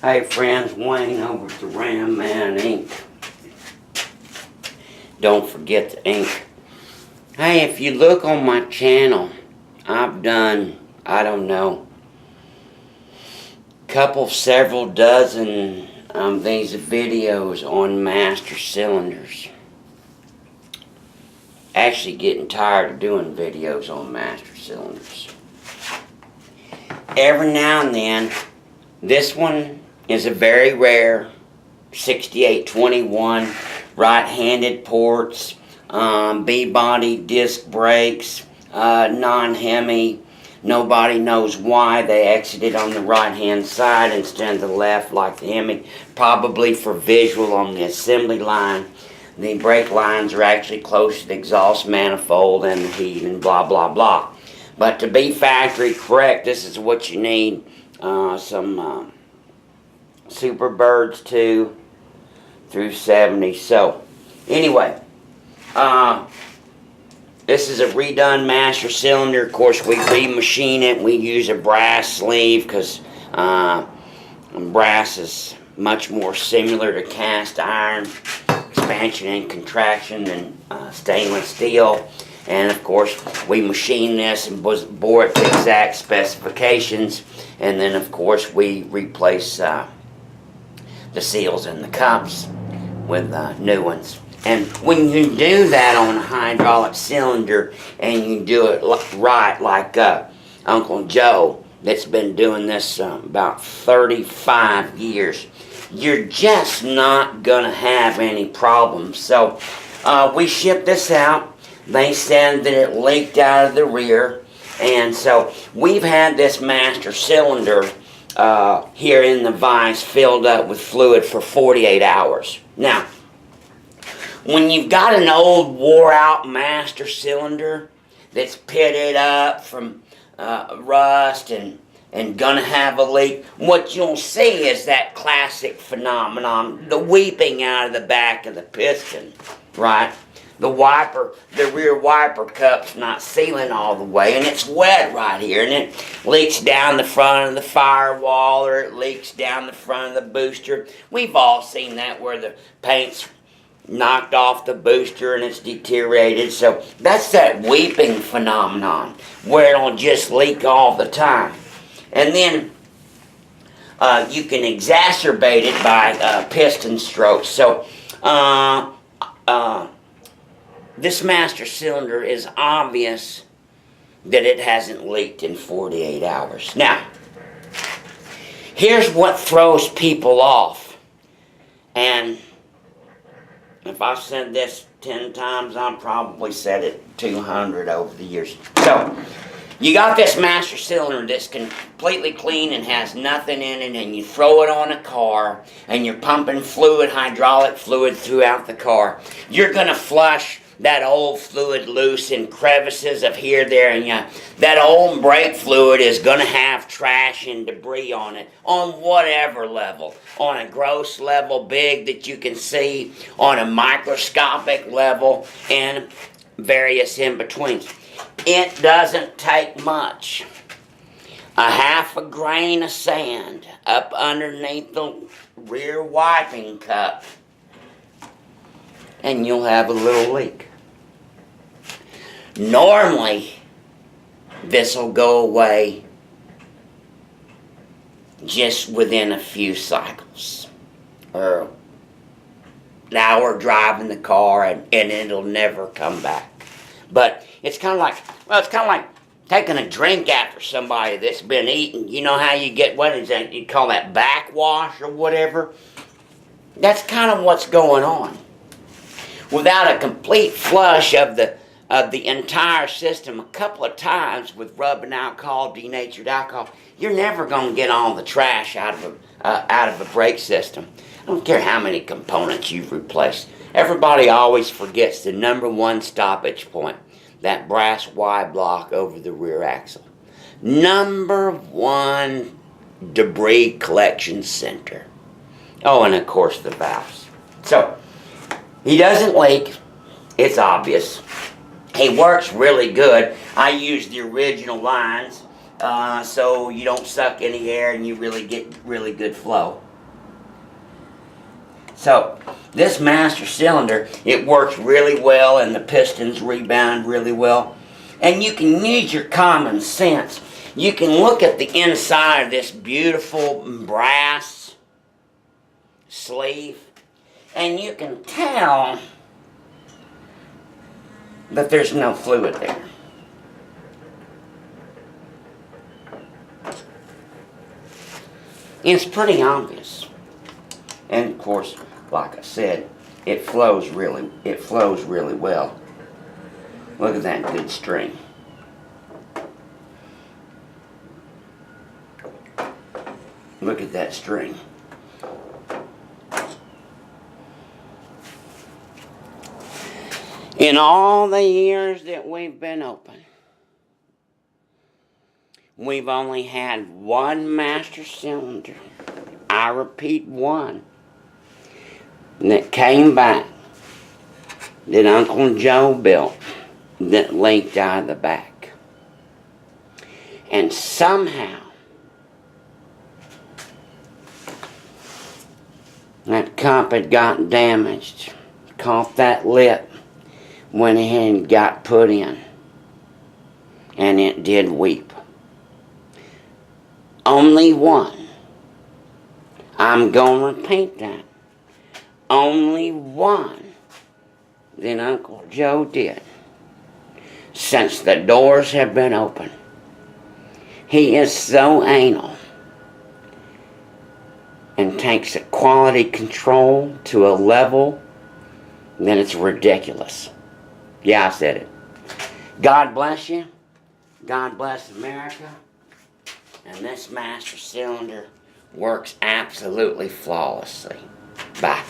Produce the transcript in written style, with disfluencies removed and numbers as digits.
Hey friends, Wayne over at the Ram Man Inc. Don't forget the ink. Hey, if you look on my channel, I've done, I don't know, several dozen these videos on master cylinders. Actually getting tired of doing videos on master cylinders. Every now and then, this one is a very rare 6821 right-handed ports, B-body disc brakes, non-Hemi. Nobody knows why they exited on the right-hand side instead of the left like the Hemi. Probably for visual on the assembly line. The brake lines are actually close to the exhaust manifold and the heat and blah blah blah. But to be factory correct, this is what you need. Some Superbirds 2 through 70. So, anyway, this is a redone master cylinder. Of course, we remachine it. We use a brass sleeve because brass is much more similar to cast iron, expansion and contraction than stainless steel. And of course, we machine this and bore it to exact specifications. And then, of course, we replace the seals and the cups with new ones. And when you do that on a hydraulic cylinder and you do it right, like Uncle Joe that's been doing this about 35 years, you're just not going to have any problems. So we shipped this out. They said that it leaked out of the rear. And so we've had this master cylinder here in the vise filled up with fluid for 48 hours. Now, when you've got an old wore-out master cylinder that's pitted up from rust and gonna have a leak, what you'll see is that classic phenomenon, the weeping out of the back of the piston, right? The rear wiper cup's not sealing all the way, and it's wet right here, and it leaks down the front of the firewall, or it leaks down the front of the booster. We've all seen that where the paint's knocked off the booster and it's deteriorated. So that's that weeping phenomenon where it'll just leak all the time. And then you can exacerbate it by piston strokes. So this master cylinder is obvious that it hasn't leaked in 48 hours. Now, here's what throws people off. And if I've said this 10 times, I've probably said it 200 over the years. So, you got this master cylinder that's completely clean and has nothing in it, and you throw it on a car, and you're pumping fluid, hydraulic fluid throughout the car. You're going to flush that old fluid loose in crevices of here, there, and that old brake fluid is going to have trash and debris on it, on whatever level. On a gross level, big that you can see, on a microscopic level, and various in-betweens. It doesn't take much. A half a grain of sand up underneath the rear wiping cup, and you'll have a little leak. Normally, this will go away just within a few cycles, or an hour driving the car, and it'll never come back. But it's kind of like taking a drink after somebody that's been eating. You know how you get, what is that, you call that backwash or whatever? That's kind of what's going on. Without a complete flush of the entire system a couple of times with rubbing alcohol, denatured alcohol, you're never going to get all the trash out of a brake system. I don't care how many components you've replaced. Everybody always forgets the number one stoppage point, that brass Y block over the rear axle. Number one debris collection center. Oh, and of course the valves. So, he doesn't leak. It's obvious. He works really good. I use the original lines, so you don't suck any air and you really get really good flow. So this master cylinder, it works really well and the pistons rebound really well. And you can use your common sense. You can look at the inside of this beautiful brass sleeve and you can tell that there's no fluid there. It's pretty obvious. And of course, like I said, it flows really well. Look at that good string. Look at that string. In all the years that we've been open, we've only had one master cylinder. I repeat, one. That came back, that Uncle Joe built, that leaked out of the back. And somehow, that cup had gotten damaged, caught that lip, went ahead and got put in, and it did weep. Only one. I'm going to repeat that. Only one that Uncle Joe did since the doors have been open. He is so anal and takes a quality control to a level that it's ridiculous. Yeah, I said it. God bless you. God bless America. And this master cylinder works absolutely flawlessly. Bye.